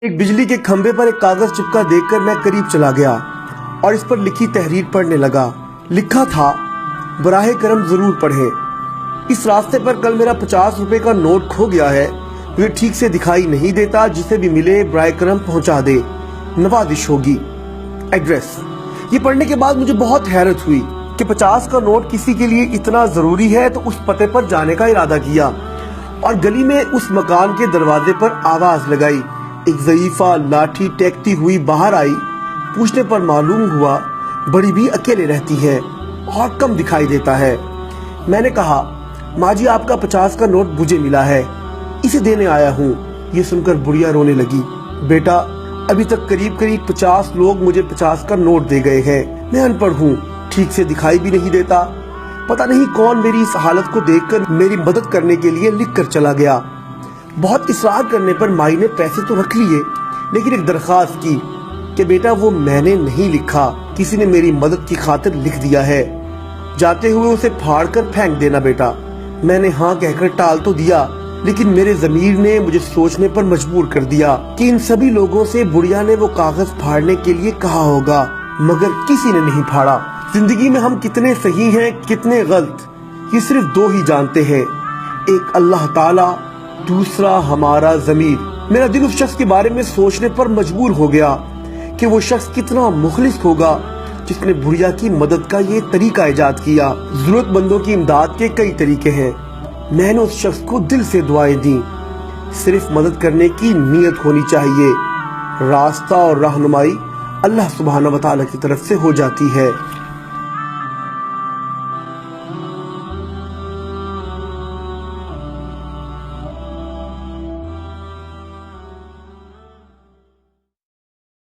एक बिजली के खंभे पर एक कागज चिपका देखकर मैं करीब चला गया और इस पर लिखी तहरीर पढ़ने लगा। लिखा था, बराहे करम जरूर पढ़ें। इस रास्ते पर कल मेरा 50 रुपए का नोट खो गया है। मुझे ठीक से दिखाई नहीं देता, जिसे भी मिले बराहे करम पहुंचा दे, नवाजिश होगी। एड्रेस। ये पढ़ने के बाद मुझे बहुत हैरत हुई कि 50 का नोट किसी के लिए इतना जरूरी है, तो उस पते पर जाने का इरादा किया और गली में उस मकान के दरवाजे पर आवाज लगाई। एक ज़ईफा लाठी टेकती हुई बाहर आई। पूछने पर मालूम हुआ बड़ी भी अकेले रहती है और कम दिखाई देता है। मैंने कहा, माँ जी आपका 50 का नोट मुझे मिला है, इसे देने आया हूँ। ये सुनकर बुढ़िया रोने लगी। बेटा, अभी तक करीब 50 लोग मुझे 50 का नोट दे गए हैं। मैं अनपढ़ हूँ, ठीक से दिखाई भी नहीं देता। पता नहीं कौन मेरी इस हालत को देखकर मेरी मदद करने के लिए लिख कर चला गया। बहुत इसरार करने पर माई ने पैसे तो रख लिए, लेकिन एक दरखास्त की कि बेटा वो मैंने नहीं लिखा, किसी ने मेरी मदद की खातिर लिख दिया है। जाते हुए उसे फाड़ कर फेंक देना बेटा। मैंने हाँ कहकर टाल तो दिया, लेकिन मेरे ज़मीर ने मुझे सोचने पर मजबूर कर दिया कि इन सभी लोगों से बुढ़िया ने वो कागज फाड़ने के लिए कहा होगा, मगर किसी ने नहीं फाड़ा। जिंदगी में हम कितने सही हैं, कितने गलत, ये सिर्फ दो ही जानते हैं, एक अल्लाह ताला, दूसरा हमारा ज़मीर। मेरा दिल उस शख्स के बारे में सोचने पर मजबूर हो गया कि वो शख्स कितना मुखलिस होगा जिसने बुढ़िया की मदद का ये तरीका इजाद किया। जरूरतमंदों की इमदाद के कई तरीके हैं। मैंने उस शख्स को दिल से दुआएं दी। सिर्फ मदद करने की नीयत होनी चाहिए। रास्ता और रहनुमाई अल्लाह सुब्हानहू व तआला की तरफ से हो जाती है।